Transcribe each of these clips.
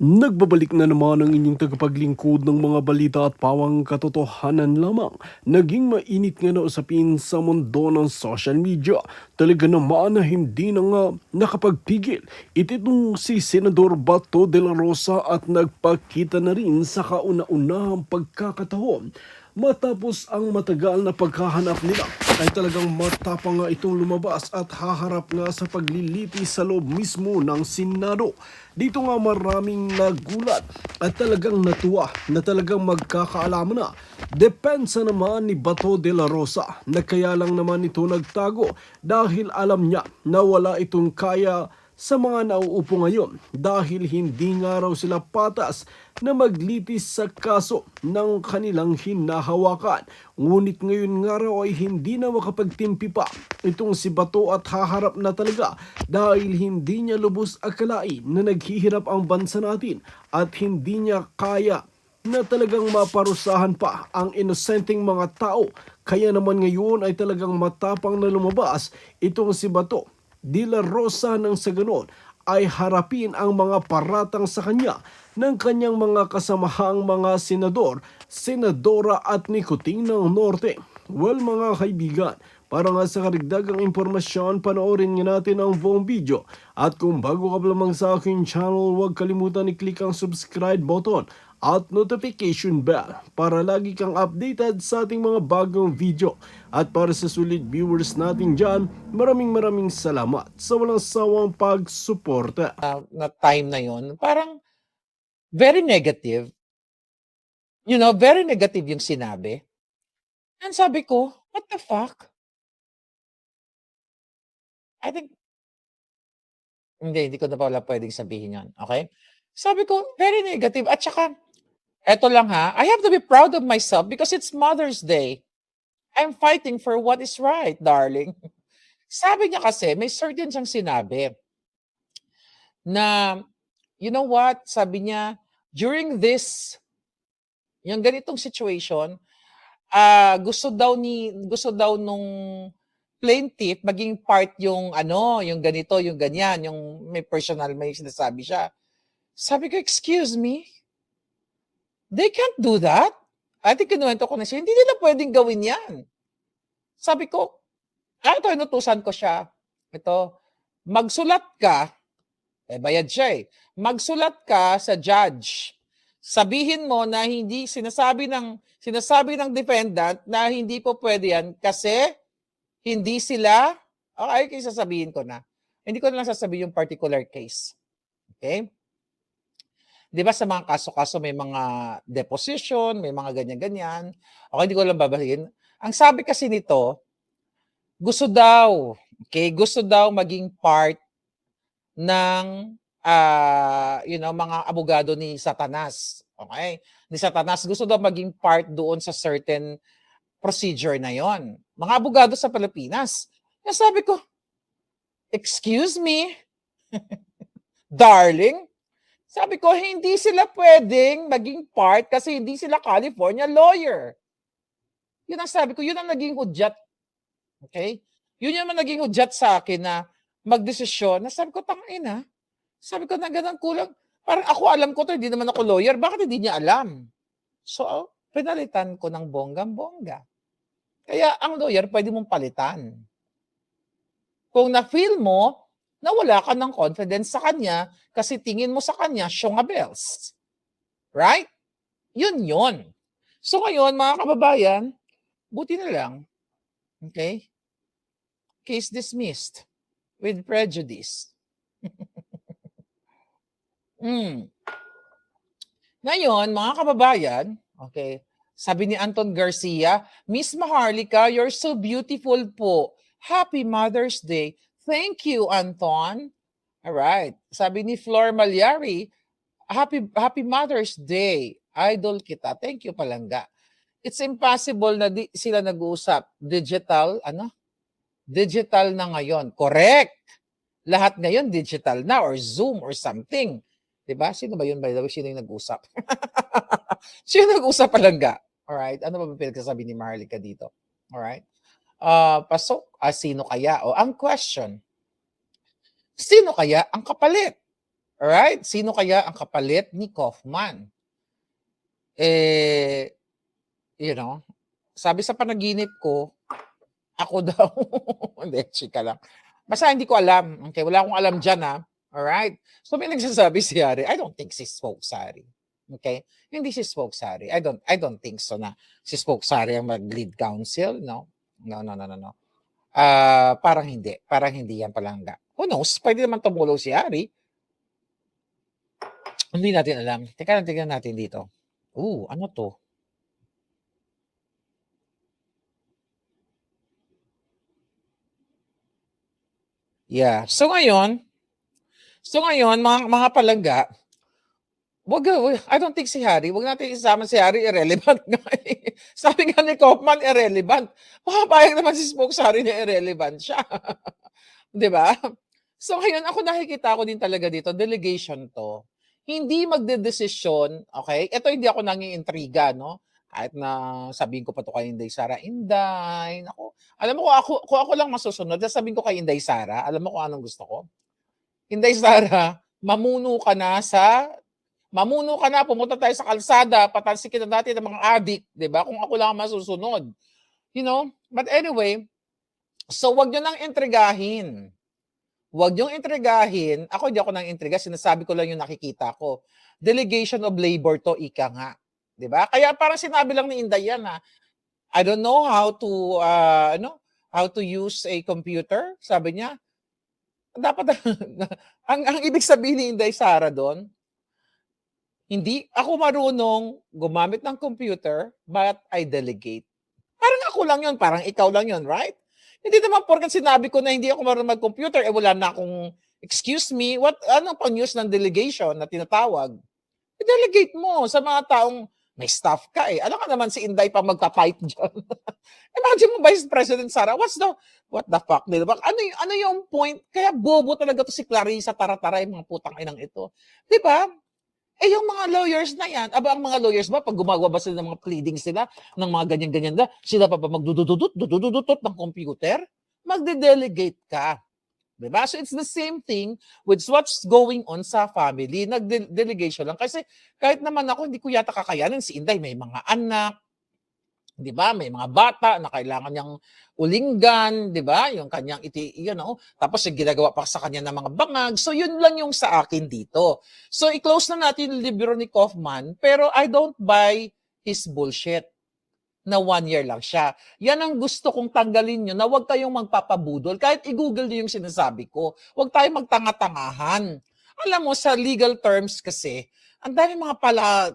Nagbabalik na naman ang inyong tagapaglingkod ng mga balita at pawang katotohanan lamang. Naging mainit nga na usapin sa mundo ng social media. Talaga naman na hindi na nga nakapagpigil. Itong si Senador Bato de la Rosa at nagpakita na rin sa kauna-unahang pagkakataon. Matapos ang matagal na paghahanap nila ay talagang matapang nga itong lumabas at haharap nga sa paglilitis sa loob mismo ng Senado. Dito nga maraming nagulat at talagang natuwa na talagang magkakaalaman na. Depensa naman ni Bato de la Rosa na kaya lang naman ito nagtago dahil alam niya na wala itong kaya sa mga nauupo ngayon dahil hindi nga raw sila patas na maglitis sa kaso ng kanilang hinahawakan. Ngunit ngayon nga raw ay hindi na makapagtimpi pa itong si Bato at haharap na talaga dahil hindi niya lubos akalain na naghihirap ang bansa natin at hindi niya kaya na talagang maparusahan pa ang inosenteng mga tao. Kaya naman ngayon ay talagang matapang na lumabas itong si Bato de la Rosa nang sa ganon ay harapin ang mga paratang sa kanya ng kanyang mga kasamahang mga senador, senadora at Nicoting ng Norte. Well mga kaibigan, para nga sa karigdagang impormasyon, panoorin nga natin ang buong video. At kung bago ka pa lamang sa aking channel, huwag kalimutan i-click ang subscribe button at notification bell para lagi kang updated sa ating mga bagong video. At para sa sulit viewers natin dyan, maraming salamat sa walang sawang pagsuporta. Na time na yon, parang very negative. Very negative yung sinabi. And sabi ko, what the fuck? I think, hindi ko na pala pwedeng sabihin yan. Okay? Sabi ko, very negative. At saka, eto lang ha, I have to be proud of myself because it's Mother's Day. I'm fighting for what is right, darling. Sabi niya kasi, may certain siyang sinabi na, you know what? Sabi niya, during this, yung ganitong situation, gusto daw nung plaintiff maging part yung yung ganito, yung ganyan, yung may personal, may sinasabi siya. Sabi ko, excuse me? They can't do that? I think kinuwento ko na siya, hindi nila pwedeng gawin yan. Sabi ko, ito, inutusan ko siya. Ito, magsulat ka, bayad siya eh. Magsulat ka sa judge. Sabihin mo na hindi sinasabi ng defendant na hindi po pwede yan kasi hindi sila, okay, sasabihin ko na. Hindi ko na lang sasabihin yung particular case. Okay? Di ba sa mga kaso-kaso may mga deposition, may mga ganyan-ganyan. Okay, hindi ko lang babahin. Ang sabi kasi nito, gusto daw maging part ng mga abogado ni Satanas. Okay? Ni Satanas, gusto daw maging part doon sa certain procedure na yon. Mga abogado sa Pilipinas. Kaya sabi ko, excuse me, darling? Sabi ko, hindi sila pwedeng maging part kasi hindi sila California lawyer. Yun ang sabi ko, yun ang naging hudyat. Okay? Yun yung naging hudyat sa akin na magdesisyon. Na sabi ko, tangina. Sabi ko, na ganun kulang. Parang ako alam ko to, hindi naman ako lawyer. Bakit hindi niya alam? So, pinalitan ko ng bonggang-bongga. Kaya ang lawyer, pwede mong palitan. Kung na-feel mo na wala ka ng confidence sa kanya kasi tingin mo sa kanya, syongabels. Right? Yun. So ngayon, mga kababayan, buti na lang. Okay? Case dismissed with prejudice. Ngayon, mga kababayan, okay, sabi ni Anton Garcia, Miss Maharlika, you're so beautiful po. Happy Mother's Day. Thank you, Anton. All right. Sabi ni Flor Malyari, Happy Mother's Day. Idol kita. Thank you, Palangga. It's impossible na sila nag-uusap. Digital na ngayon. Correct. Lahat ngayon digital na or Zoom or something. Diba? Sino ba yun, by the way? Sino yung nag-usap? Sino nag-usap, Palangga? Alright. Ano ba pinagsasabi ni Maharlika dito? Alright. Pasok. Sino kaya? O ang question, sino kaya ang kapalit? Alright? Sino kaya ang kapalit ni Kaufman? You know, sabi sa panaginip ko, ako daw. Hindi, chika lang. Basta hindi ko alam. Okay, wala akong alam dyan, ha? Alright? So may nagsasabi si Harry, I don't think si Spokes Harry. Okay? Hindi si Spokes Harry. I don't think so na si Spokes Harry ang mag-lead counsel. No. No. Parang hindi. Parang hindi yan palangga. Who knows? Pwede naman tumulong si Harry. Hindi natin alam. Teka lang, tignan natin dito. Ano to? Yeah. So ngayon, mga palangga, I don't think si Harry, wag natin isama si Harry, irrelevant nga eh. Sabi nga ni Kaufman, irrelevant. Makapayag naman si Spokes Harry na irrelevant siya. Di ba? So ngayon, ako nakikita ko din talaga dito, delegation to. Hindi magdedesisyon, okay? Ito hindi ako nangiintriga, no? Kahit na sabihin ko pa to kay Inday Sara, Inday, naku. Alam mo kung ako lang masusunod, sabihin ko kay Inday Sara, alam mo kung anong gusto ko? Inday Sara, mamuno ka na, pumunta tayo sa kalsada, patansikin na natin ng mga adik, di ba? Kung ako lang masusunod. You know? But anyway, so wag nyo nang intrigahin. Wag nyo intrigahin. Ako hindi ako nang intriga, sinasabi ko lang yung nakikita ko. Delegation of labor to, ika nga. Di ba? Kaya parang sinabi lang ni Inday yan, ha? I don't know how to use a computer, sabi niya. Dapat, ang ibig sabihin ni Inday Sara doon, hindi ako marunong gumamit ng computer, but I delegate. Parang ako lang yun, parang ikaw lang yun, right? Hindi naman porkat sinabi ko na hindi ako marunong mag-computer, wala na akong, excuse me, anong pang-use ng delegation na tinatawag? I-delegate mo sa mga taong may staff ka eh. Alam ka naman si Inday pa magka-type dyan. Imagine mo, Vice President Sara, what the fuck, diba? Ano yung point? Kaya bobo talaga to si Clarissa Taratara, yung mga putang inang ito. Diba? Yung mga lawyers na yan, ang mga lawyers ba, pag gumagawa ba sila ng mga pleadings nila, ng mga ganyan-ganyan na, sila pa magdududutot ng computer? Magde-delegate ka. Diba? So it's the same thing with what's going on sa family. Nag-delegation lang. Kasi kahit naman ako, hindi ko yata kakayanin. Si Inday may mga anak, di ba? May mga bata na kailangan niyang ulinggan, di ba? Yung kanyang tapos yung ginagawa pa sa kanya ng mga bangag. So yun lang yung sa akin dito. So i-close na natin yung libro ni Kaufman, pero I don't buy his bullshit na 1 year lang siya. Yan ang gusto kong tanggalin nyo, na huwag kayong magpapabudol. Kahit i-google nyo yung sinasabi ko, huwag tayong magtanga-tangahan. Alam mo, sa legal terms kasi, ang dami mga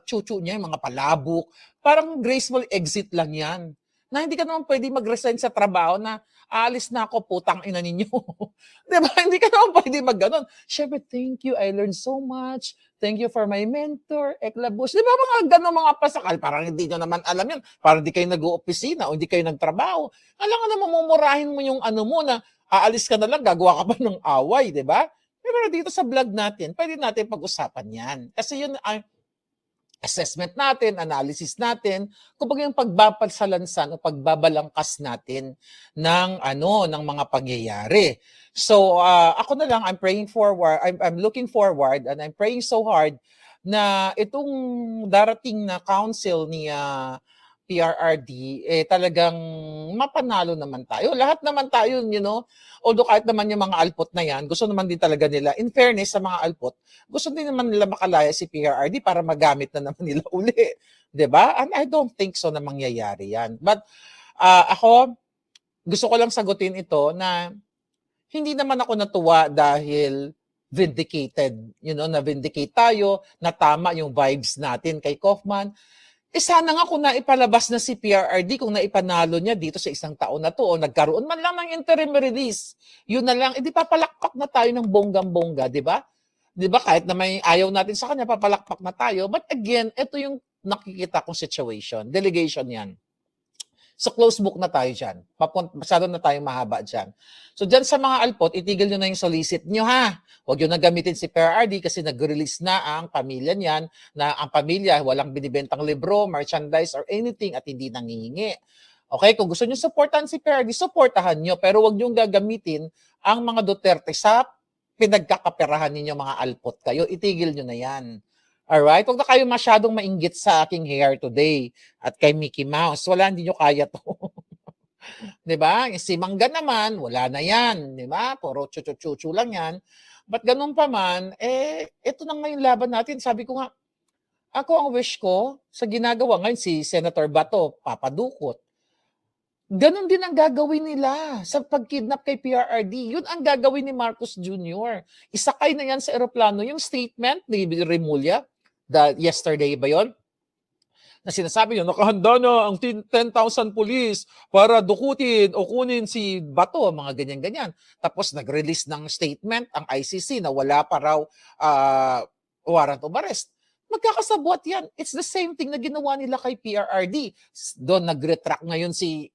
chuchu niya, mga palabok, parang graceful exit lang yan. Na hindi ka naman pwede mag-resign sa trabaho na aalis na ako, putang ina ninyo. Diba? Hindi ka naman pwede mag-ganon. Siyempre, thank you, I learned so much. Thank you for my mentor, Eklabus. Diba mga ganon mga pasakal? Parang hindi nyo naman alam yan. Parang hindi kayo nag-uopisina o hindi kayo nagtrabaho. Alam nga naman, mumurahin mo yung mo na aalis ka na lang, gagawa ka pa ng away, diba? Pero dito sa vlog natin, pwede natin pag-usapan yan. Kasi yun ay assessment natin, analysis natin, kumbaga yung pagbabalsalansan o pagbabalangkas natin ng mga pangyayari. So ako na lang, I'm looking forward and I'm praying so hard na itong darating na council ni PRRD, talagang mapanalo naman tayo. Lahat naman tayo, although kahit naman yung mga alpot na yan, gusto naman din talaga nila, in fairness sa mga alpot, gusto din naman nila makalaya si PRRD para magamit na naman nila uli. Diba? And I don't think so na mangyayari yan. But ako, gusto ko lang sagutin ito na hindi naman ako natuwa dahil vindicated, na-vindicate tayo, na tama yung vibes natin kay Kaufman. Sana nga kung naipalabas na si PRRD, kung naipanalo niya dito sa 1 taon na to, o nagkaroon man lang ng interim release, yun na lang, edi papalakpak na tayo ng bonggang-bongga, di ba? Di ba? Kahit na may ayaw natin sa kanya, papalakpak na tayo. But again, ito yung nakikita kong situation. Delegation yan. So close book na tayo dyan. Masyado na tayong mahaba dyan. So dyan sa mga alpot, itigil nyo na yung solicit nyo ha. Huwag nyo na gamitin si PRRD kasi nag-release na ang pamilya niyan, na ang pamilya walang binibentang libro, merchandise, or anything at hindi nangihingi. Okay, kung gusto nyo supportahan si PRRD, supportahan nyo. Pero huwag nyo gagamitin ang mga Duterte sa pinagkakaperahan ninyo mga alpot kayo, itigil nyo na yan. Alright? Huwag na kayo masyadong mainggit sa aking hair today at kay Mickey Mouse. Wala, hindi nyo kaya to. 'Di ba? Si Mangga naman, wala na yan. 'Di ba? Puro chuchu-chuchu lang yan. But ganun pa man, ito na nga yung laban natin. Sabi ko nga, ako ang wish ko sa ginagawa ngayon si Senator Bato, papadukot. Ganun din ang gagawin nila sa pagkidnap kay PRRD. Yun ang gagawin ni Marcos Jr. Isakay na yan sa eroplano. Yung statement ni Remulla, yesterday ba yon? Na sinasabi nyo, nakahanda na ang 10,000 police para dukutin o kunin si Bato, mga ganyan-ganyan. Tapos nag-release ng statement ang ICC na wala pa raw warrant of arrest. Magkakasabwat yan. It's the same thing na ginawa nila kay PRRD. Doon nag-retract ngayon si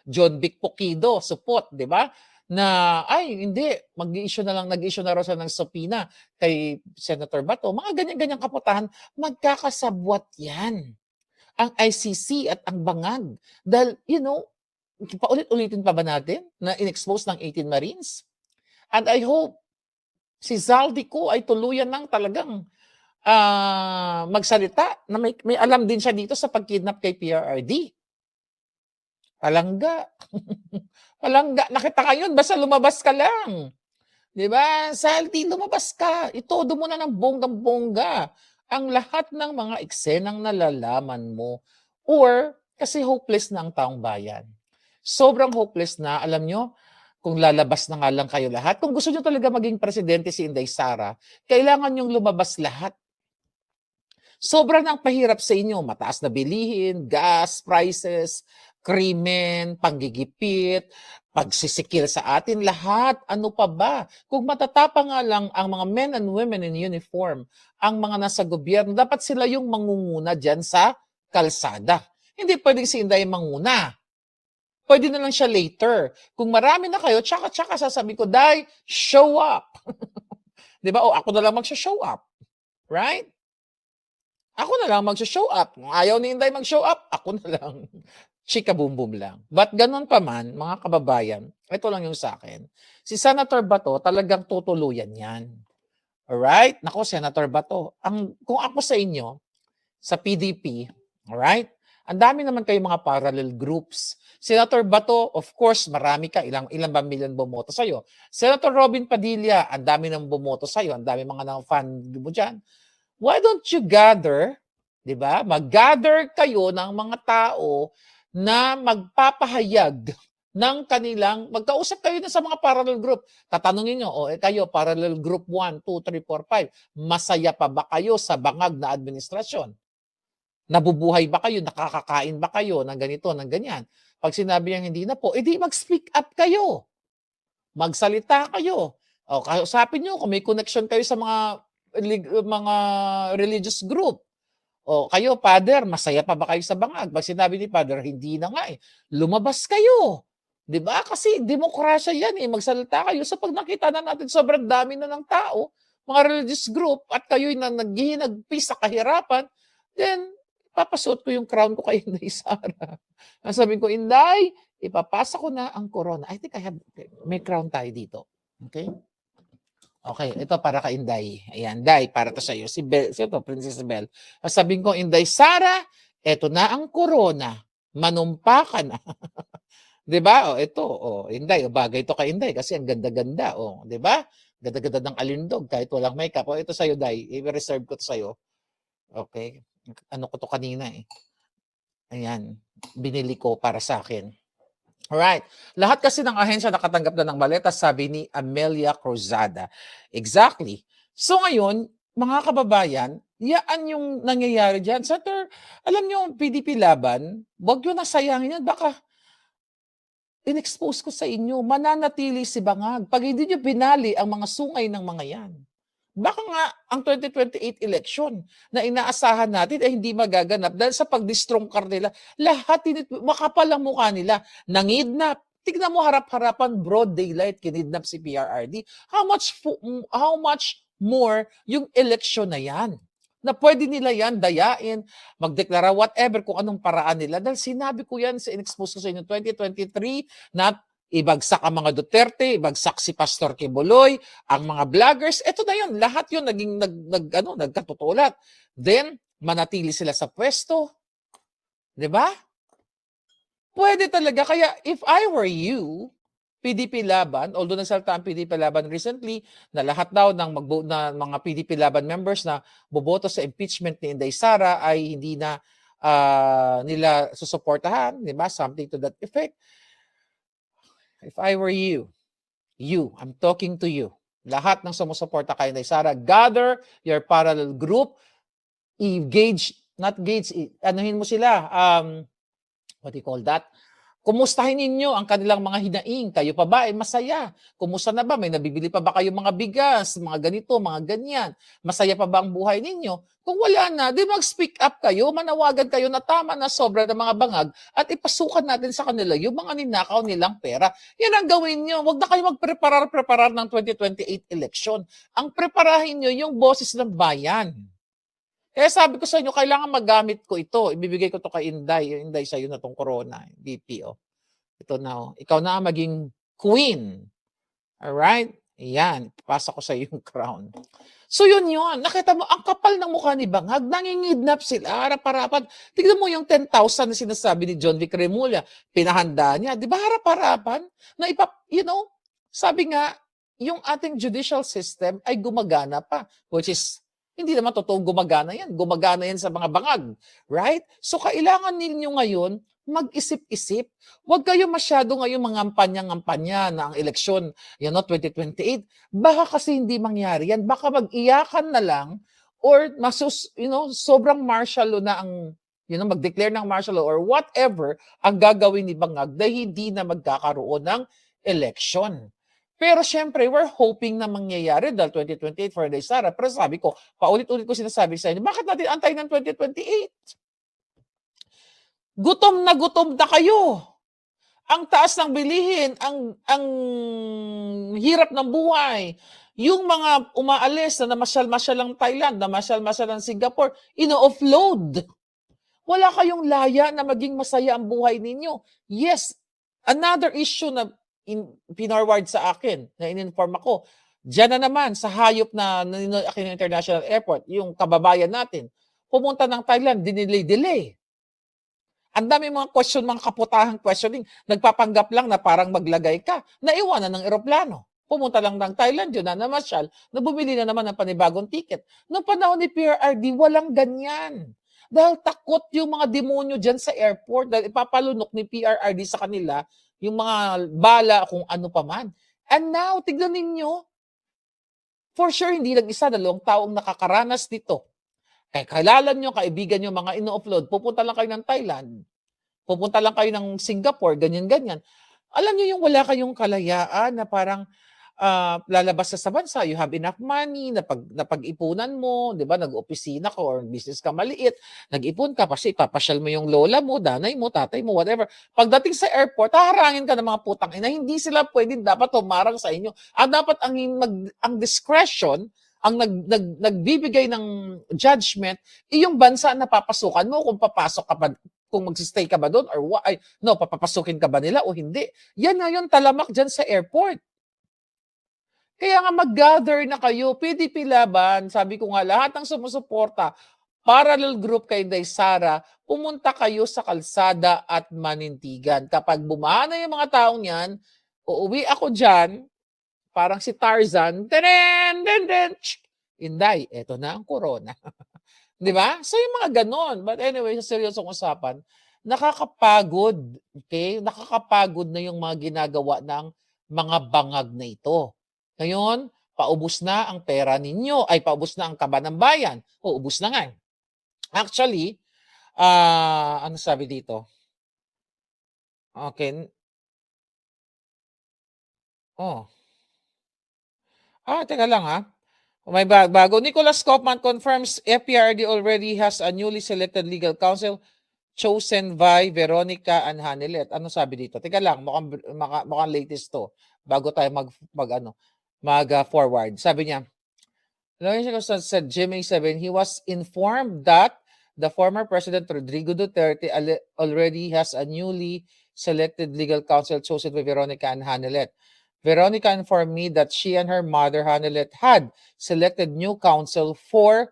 John Vic Poquido, support, di ba? Na ay hindi, mag-i-issue na lang, nag-issue na raw siya ng subpoena kay Senator Bato. Mga ganyan-ganyang kaputahan, magkakasabwat yan. Ang ICC at ang bangag. Dahil, paulit-ulitin pa ba natin na in-expose ng 18 Marines? And I hope si Zaldico ay tuluyan ng talagang magsalita na may alam din siya dito sa pagkidnap kay PRRD. Palangga. Palangga. Nakita ka yun, basta lumabas ka lang. Di ba? Saldi, lumabas ka. Itodo mo na ng bonggang-bongga ang lahat ng mga eksenang nalalaman mo. Or, kasi hopeless na ang taong bayan. Sobrang hopeless na, alam nyo, kung lalabas na nga lang kayo lahat. Kung gusto nyo talaga maging presidente si Inday Sara, kailangan nyong lumabas lahat. Sobrang ang pahirap sa inyo. Mataas na bilihin, gas prices, krimen, panggigipit, pagsisikil sa atin, lahat. Ano pa ba? Kung matatapang nga lang ang mga men and women in uniform, ang mga nasa gobyerno, dapat sila yung mangunguna dyan sa kalsada. Hindi pwedeng si Inday manguna. Pwede na lang siya later. Kung marami na kayo, tsaka sasabihin ko, Day, show up. Di ba? O ako na lang magsha-show up. Right? Ako na lang magsha-show up. Kung ayaw ni Inday mag-show up, ako na lang. Chika boom boom lang. But ganun pa man, mga kababayan, ito lang yung sa akin. Si Senator Bato, talagang tutuluyan yan. Alright? Nako, Senator Bato. Kung ako sa inyo, sa PDP, alright? Ang dami naman kayo mga parallel groups. Senator Bato, of course, marami ka. Ilang ba million bumoto sa'yo? Senator Robin Padilla, ang dami nang bumoto sa'yo. Ang dami mga fan mo dyan. Why don't you gather, di ba? Mag-gather kayo ng mga tao na magpapahayag ng kanilang, magkausap kayo na sa mga parallel group. Tatanungin nyo, kayo, parallel group 1, 2, 3, 4, 5, masaya pa ba kayo sa bangag na administrasyon? Nabubuhay ba kayo? Nakakakain ba kayo ng ganito, ng ganyan? Pag sinabi niyang hindi na po, edi mag-speak up kayo. Magsalita kayo. O, kausapin nyo kung may connection kayo sa mga religious group. O kayo, Father, masaya pa ba kayo sa bangag? Pag sinabi ni Father, hindi na nga eh. Lumabas kayo. 'Di ba? Kasi demokrasya yan eh. Magsalita kayo. So pag nakita na natin sobrang dami na ng tao, mga religious group, at kayo'y naghihinagpi sa kahirapan, then papasuot ko yung crown ko kay Inday Sara. Sabi ko, Inday, ipapasa ko na ang corona. I think may crown tayo dito. Okay? Okay, ito para kay Inday. Ayan, Day, para to sa iyo. Si Princess Belle. Sabihin ko, Inday Sara, eto na ang corona. Manumpa ka na. 'Di ba? Ito, Inday, bagay to kay Inday kasi ang ganda-ganda, 'di ba? Ganda-ganda ng alindog kahit walang makeup. Ito sa iyo, Day. I-reserve ko to sa iyo. Okay. Ano ko to kanina eh. Ayan, binili ko para sa akin. Alright. Lahat kasi ng ahensya nakatanggap na ng maleta, sabi ni Amelia Cruzada. Exactly. So ngayon, mga kababayan, yaan yung nangyayari dyan. Senator, alam nyo, PDP laban, wag yun nasayangin yan. Baka in-expose ko sa inyo, mananatili si Bangag. Pag hindi nyo binali ang mga sungay ng mga yan. Baka nga ang 2028 election na inaasahan natin ay hindi magaganap dahil sa pag-distrongkar nila, lahat makapal ang mukha nila, nangidnap. Tignan mo harap-harapan, broad daylight, kinidnap si PRRD. How much more yung election na yan? Na pwede nila yan dayain, magdeklara whatever kung anong paraan nila. Dahil sinabi ko yan sa in-expose ko sa inyo 2023 na ibagsak ang mga Duterte, ibagsak si Pastor Kibuloy, ang mga vloggers, eto na yun, lahat yun naging nagkatutulat. Then, manatili sila sa pwesto. 'Di ba? Pwede talaga. Kaya if I were you, PDP Laban, although nagsalita ang PDP Laban recently na lahat daw ng na mga PDP Laban members na boboto sa impeachment ni Inday Sara ay hindi na nila susuportahan, 'di ba? Something to that effect. If I were you, I'm talking to you. Lahat ng sumusuporta kay Inday Sara, gather your parallel group, anuhin mo sila, what do you call that? Kumustahin ninyo ang kanilang mga hinaing. Kayo pa ba ay masaya? Kumusta na ba? May nabibili pa ba kayo mga bigas, mga ganito, mga ganyan? Masaya pa ba ang buhay ninyo? Kung wala na, di mag-speak up kayo, manawagan kayo na tama na sobra ng mga bangag at ipasukan natin sa kanila yung mga ninakaw nilang pera. Yan ang gawin nyo. Huwag na kayo magpreparar ng 2028 election. Ang preparahin nyo yung boses ng bayan. Kaya sabi ko sa inyo, kailangan magamit ko ito. Ibibigay ko to kay Inday. Yung Inday, sa'yo na tong corona. BPO. Ito na. Oh. Ikaw na ang maging queen. Alright? Ayan. Papasa ko sa iyo yung crown. So yun. Nakita mo, ang kapal ng mukha ni Bangag. Nangingidnap sila. Harap-harapan. Tignan mo yung 10,000 na sinasabi ni John Vic Remulla. Pinahanda niya. Di ba harap-harapan? Na sabi nga, yung ating judicial system ay gumagana pa. Which is, hindi naman totoong gumagana yan. Gumagana yan sa mga bangag. Right? So, kailangan ninyo ngayon mag-isip-isip. Huwag kayo masyado ngayon mangampanya-ngampanya na ang eleksyon, 2028. Baka kasi hindi mangyari yan. Baka mag-iyakan na lang or sobrang martial law na ang, mag-declare ng martial law or whatever ang gagawin ni Bangag dahil hindi na magkakaroon ng eleksyon. Pero syempre, we're hoping na mangyayari dahil 2028 for Inday Sara. Pero sabi ko, paulit-ulit ko sinasabi sa inyo, bakit natin antay ng 2028? Gutom na kayo. Ang taas ng bilihin, ang hirap ng buhay. Yung mga umaalis na namasyal-masyal ng Thailand, namasyal-masyal ng Singapore, ino-offload. Wala kayong laya na maging masaya ang buhay ninyo. Yes, another issue na pinorward sa akin, na in-inform ako, diyan na naman sa hayop na Aquino International Airport, yung kababayan natin, pumunta ng Thailand, dinilay-delay. Ang dami mga question, mga kaputahang questioning, nagpapanggap lang na parang maglagay ka, naiwanan ng eroplano. Pumunta lang ng Thailand, yun na namasyal, na bumili na naman ng panibagong ticket. Noong panahon ni PRRD, walang ganyan. Dahil takot yung mga demonyo dyan sa airport, dahil ipapalunok ni PRRD sa kanila, yung mga bala kung ano pa man. And now, tignan ninyo, for sure, hindi lang isa, 2 taong nakakaranas dito. Kilala nyo, kaibigan nyo, mga ino-offload, pupunta lang kayo ng Thailand, pupunta lang kayo ng Singapore, ganyan-ganyan. Alam nyo yung wala kayong kalayaan na parang lalabas sa bansa, you have enough money na pag-ipunan mo, di ba, nag-opisina ka or business ka maliit, nag-ipon ka kasi ipapasyal mo yung lola mo, danay mo, tatay mo, whatever. Pagdating sa airport, haharangin ka ng mga putang ina, hindi sila pwedeng dapat humarang sa inyo. Dapat ang discretion, ang nagbibigay ng judgment, yung bansa na papasukan mo kung papasok ka pa, kung magsistay ka ba doon or papapasukin ka ba nila o hindi. Yan na yun, talamak dyan sa airport. Kaya nga mag-gather na kayo, PDP Laban, sabi ko nga lahat ng sumusuporta, parallel group kay Inday Sara, pumunta kayo sa kalsada at manintigan. Kapag bumana yung mga taong yan, uuwi ako dyan, parang si Tarzan, Inday, eto na ang corona. Di ba? So yung mga ganon. But anyway, sa seryosong usapan, nakakapagod. Okay? Nakakapagod na yung mga ginagawa ng mga bangag na ito. Ngayon, paubos na ang pera ninyo, ay paubos na ang kaba ng bayan. Ubos na nga. Actually, ano sabi dito? Okay. Teka lang ha. May bago. Nicholas Kaufman confirms FPRD already has a newly selected legal counsel chosen by Veronica Anhanilet. Ano sabi dito? Teka lang, mukhang latest to. Bago tayo mag-forward. Sabi niya, said Jimmy 7, he was informed that the former President Rodrigo Duterte already has a newly selected legal counsel chosen by Veronica and Hanelet. Veronica informed me that she and her mother, Hanelet, had selected new counsel for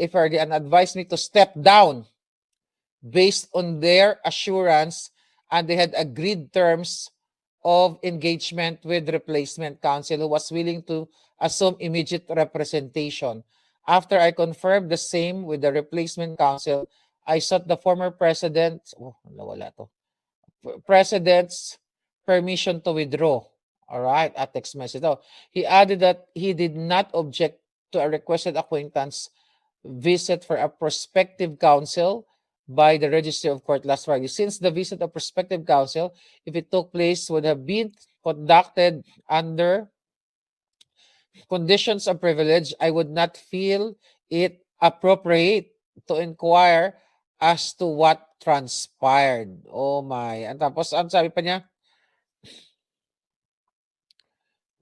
FRD and advised me to step down based on their assurance, and they had agreed terms of engagement with replacement counsel who was willing to assume immediate representation. After I confirmed the same with the replacement counsel, I sought the former president, president's permission to withdraw. All right, a text message. Oh, he added that he did not object to a requested acquaintance visit for a prospective counsel by the Registry of Court last Friday. Since the visit of prospective counsel, if it took place, would have been conducted under conditions of privilege, I would not feel it appropriate to inquire as to what transpired. Oh my. And tapos, ang sabi pa niya,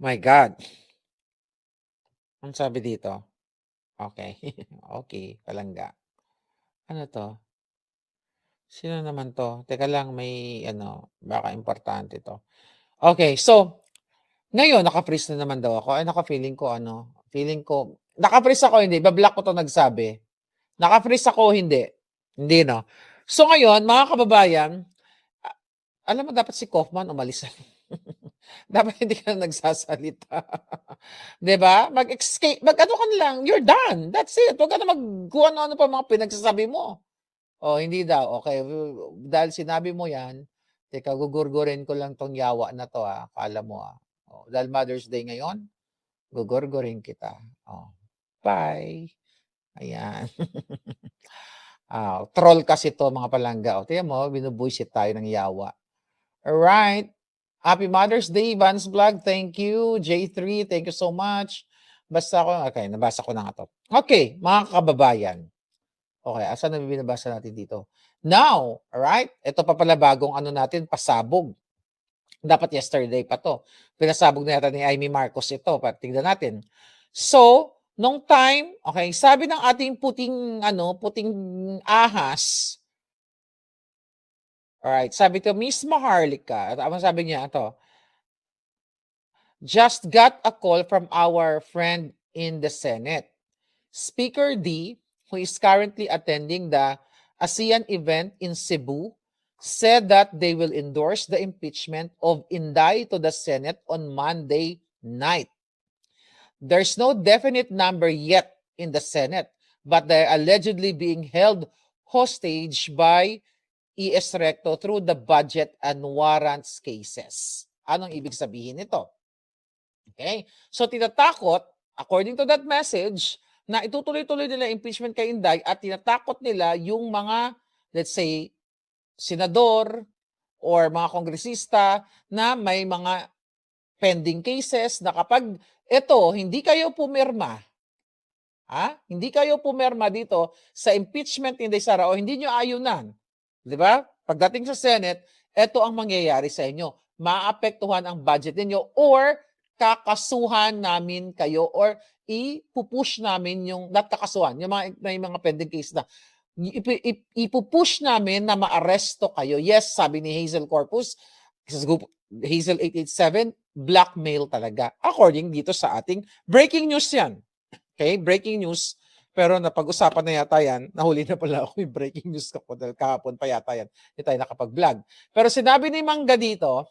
my God. Ang sabi dito? Okay. Okay, palangga. Ano to? Sino naman to? Teka lang, may baka importante to. Okay, so, ngayon, naka-freeze na naman daw ako. Ay, naka-feeling ko, naka-freeze ako, hindi. Bablock ko to nagsabi. Naka-freeze ako, hindi. Hindi, no? So, ngayon, mga kababayan, alam mo, dapat si Kaufman umalis. Dapat hindi ka na nagsasalita. Diba? Mag-escape, mag-ano ka na lang, you're done. That's it. Huwag ka na mag-kung ano pa mga pinagsasabi mo. O, hindi daw. Okay, dahil sinabi mo yan, teka, gugurgurin ko lang tong yawa na to, Kala mo, O, dahil Mother's Day ngayon, gugurgurin kita. O, bye. Ayan. Troll kasi to mga palangga. O, tingnan mo, binubuisit tayo ng yawa. Alright. Happy Mother's Day, Vance Vlog. Thank you. J3, thank you so much. Okay, nabasa ko na nga to. Okay, mga kababayan. Okay, asan na binabasa natin dito? Now, alright, ito pa pala bagong natin, pasabog. Dapat yesterday pa to. Pinasabog na yata ni Amy Marcos ito. Tingnan natin. So, nung time, okay, sabi ng ating puting ahas, alright, sabi to, Miss Maharlika, sabi niya ito, just got a call from our friend in the Senate. Speaker D, who is currently attending the ASEAN event in Cebu, said that they will endorse the impeachment of Inday to the Senate on Monday night. There's no definite number yet in the Senate, but they're allegedly being held hostage by ES Recto through the budget and warrants cases. Anong ibig sabihin nito? Okay? So tinatakot, according to that message, na itutuloy-tuloy nila impeachment kay Inday at tinatakot nila yung mga, let's say, senador or mga kongresista na may mga pending cases na kapag hindi kayo pumirma, hindi kayo pumirma dito sa impeachment ni Inday Sara o hindi nyo ayunan, di ba? Pagdating sa Senate, ito ang mangyayari sa inyo. Maapektuhan ang budget ninyo or kakasuhan namin kayo or ipupush namin yung not kakasuhan, yung mga pending case na ipupush namin na maaresto kayo. Yes, sabi ni Hazel Corpus, Hazel 887, blackmail talaga. According dito sa ating breaking news yan. Okay, breaking news. Pero napag-usapan na yata yan. Nahuli na pala ako yung breaking news ko dahil kahapon pa yata yan. Hindi tayo nakapag-vlog. Pero sinabi ni Mangga dito,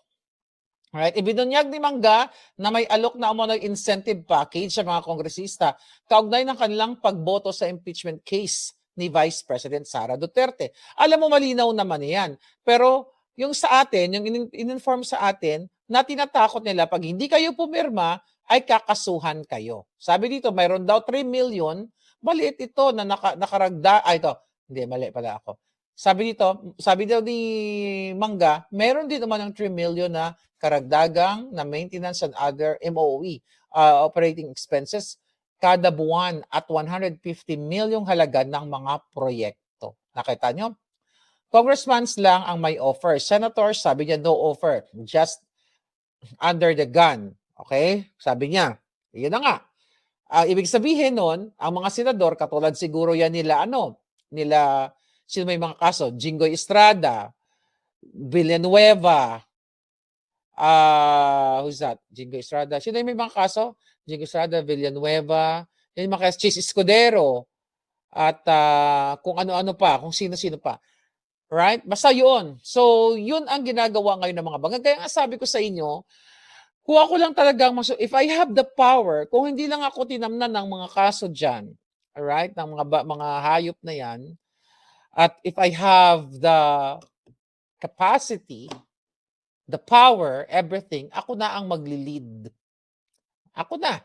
right, ibinunyag ni Mangga na may alok na umunong incentive package sa mga kongresista kaugnay ng kanilang pagboto sa impeachment case ni Vice President Sara Duterte. Alam mo, malinaw naman yan. Pero yung sa atin, yung in-inform sa atin, na tinatakot nila pag hindi kayo pumirma, ay kakasuhan kayo. Sabi dito, mayroon daw 3 million, maliit ito na nakaragda, ito, hindi, mali pala ako. Sabi daw ni Mangga, meron din naman ng 3 million na karagdagang na maintenance and other MOE, operating expenses, kada buwan at 150 milyong halaga ng mga proyekto. Nakita nyo? Congressmans lang ang may offer. Senators, sabi niya, no offer. Just under the gun. Okay? Sabi niya. Yun na nga. Ibig sabihin nun, ang mga senador, katulad siguro yan nila, sino may mga kaso? Jinggoy Estrada, Villanueva, who's that? Jingo Estrada. Sino yung may mga kaso? Jingo Estrada, Villanueva, yung mga kaso, Chis Escudero, at kung ano-ano pa, kung sino-sino pa. Right? Basta yun. So, yun ang ginagawa ngayon ng mga bangag. Kaya nga sabi ko sa inyo, kung ako lang talagang, if I have the power, kung hindi lang ako tinamnan ng mga kaso dyan, alright, ng mga hayop na yan, at if I have the capacity, the power, everything, ako na ang magli-lead. Ako na.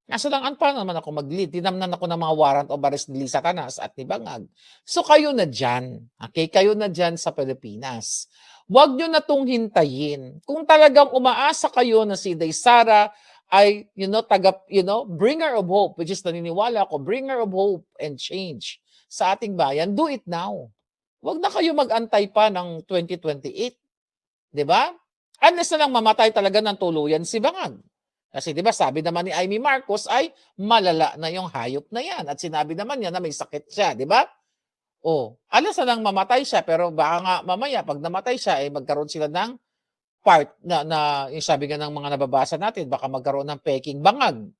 Kaso lang, paano naman ako mag-lead? Tinamnan ako ng mga warrant of arrest ni Satanas at ni Bangag. So kayo na dyan. Okay? Kayo na dyan sa Pilipinas. Huwag nyo na itong hintayin. Kung talagang umaasa kayo na si Day Sara ay, bringer of hope, which is naniniwala ako, bringer of hope and change sa ating bayan, do it now. Huwag na kayo mag-antay pa ng 2028. Di ba? Unless na lang mamatay talaga ng tuluyan si Bangag. Kasi di ba sabi naman ni Amy Marcos ay malala na yung hayop na yan. At sinabi naman niya na may sakit siya, di ba? Alas na lang mamatay siya, pero baka nga mamaya pag namatay siya, magkaroon sila ng part na yung sabi nga ng mga nababasa natin, baka magkaroon ng peking bangag.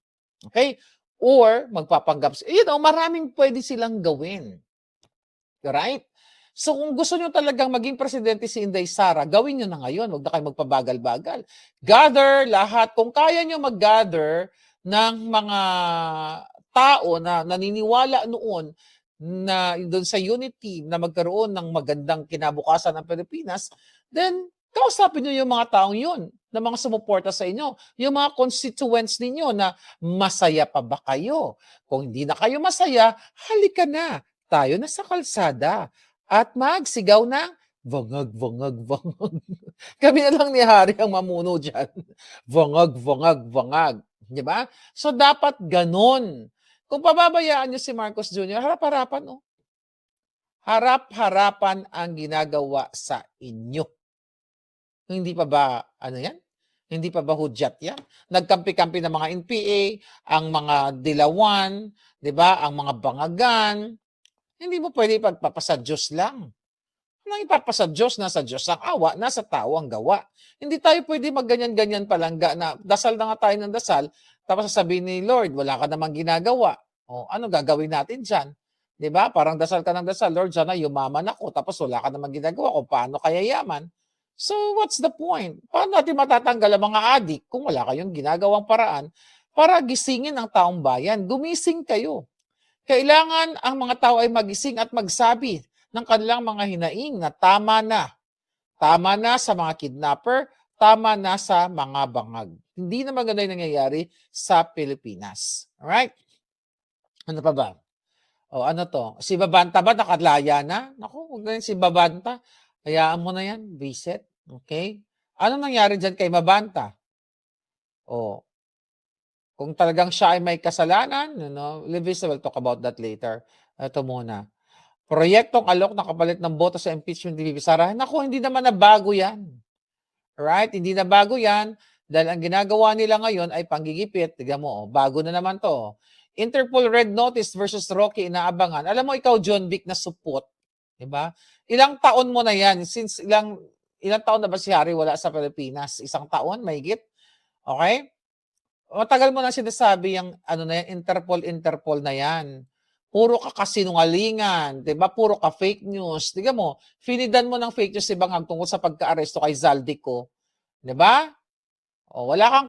Okay? Or magpapanggap. Maraming pwede silang gawin. Right? So kung gusto nyo talagang maging presidente si Inday Sara, gawin nyo na ngayon. Huwag na kayo magpabagal-bagal. Gather lahat. Kung kaya nyo mag-gather ng mga tao na naniniwala noon na doon sa unity na magkaroon ng magandang kinabukasan ng Pilipinas, then kausapin nyo yung mga taong yun na mga sumuporta sa inyo. Yung mga constituents ninyo na masaya pa ba kayo? Kung hindi na kayo masaya, halika na. Tayo na sa kalsada at magsigaw ng vangag, vangag, vangag. Kami na lang ni Hari ang mamuno dyan. Vangag, vangag, vangag. Di ba? So, dapat ganon. Kung pababayaan nyo si Marcos Jr., harap-harapan, harap-harapan ang ginagawa sa inyo. Hindi pa ba, yan? Hindi pa ba hudyat yan? Nagkampi-kampi ng mga NPA, ang mga dilawan, di ba? Ang mga bangagan. Hindi mo pwede ipagpapasa Diyos lang. Nang ipapasa Diyos, nasa Diyos ang awa, nasa tao ang gawa. Hindi tayo pwede magganyan-ganyan palangga na dasal na nga tayo ng dasal, tapos sasabihin ni Lord, wala ka namang ginagawa. Ano gagawin natin dyan? Diba? Parang dasal ka ng dasal, Lord, sana yumaman ako, tapos wala ka namang ginagawa, kung paano kaya yaman? So, what's the point? Paano natin matatanggal ang mga adik kung wala kayong ginagawang paraan para gisingin ang taong bayan? Gumising kayo. Kailangan ang mga tao ay magising at magsabi ng kanilang mga hinaing na tama na. Tama na sa mga kidnapper, tama na sa mga bangag. Hindi na maganda yung nangyayari sa Pilipinas. Alright? Ano pa ba? Ano to? Si Babanta ba nakalaya na? Naku, huwag na yun si Babanta. Hayaan mo na yan, visit. Okay? Ano nangyari dyan kay Babanta? Kung talagang siya ay may kasalanan, Levis will talk about that later. Ito muna. Proyektong alok na kapalit ng boto sa impeachment ni Bibi Sara. Naku, hindi naman na bago yan. Right? Hindi na bago yan dahil ang ginagawa nila ngayon ay panggigipit. Tignan mo, bago na naman to. Interpol Red Notice versus Rocky inaabangan. Alam mo, ikaw, John Vic, na supot. Diba? Ilang taon mo na yan? Since ilang taon na ba si Harry wala sa Pilipinas? Isang taon, mahigit? Okay? Matagal mo na sinasabi yung Interpol na yan. Puro ka kasinungalingan, 'di ba? Puro ka fake news. Tingnan mo, finidan mo ng fake news si Bangag tungkol sa pagka-aresto kay Zaldico, 'di ba? Wala kang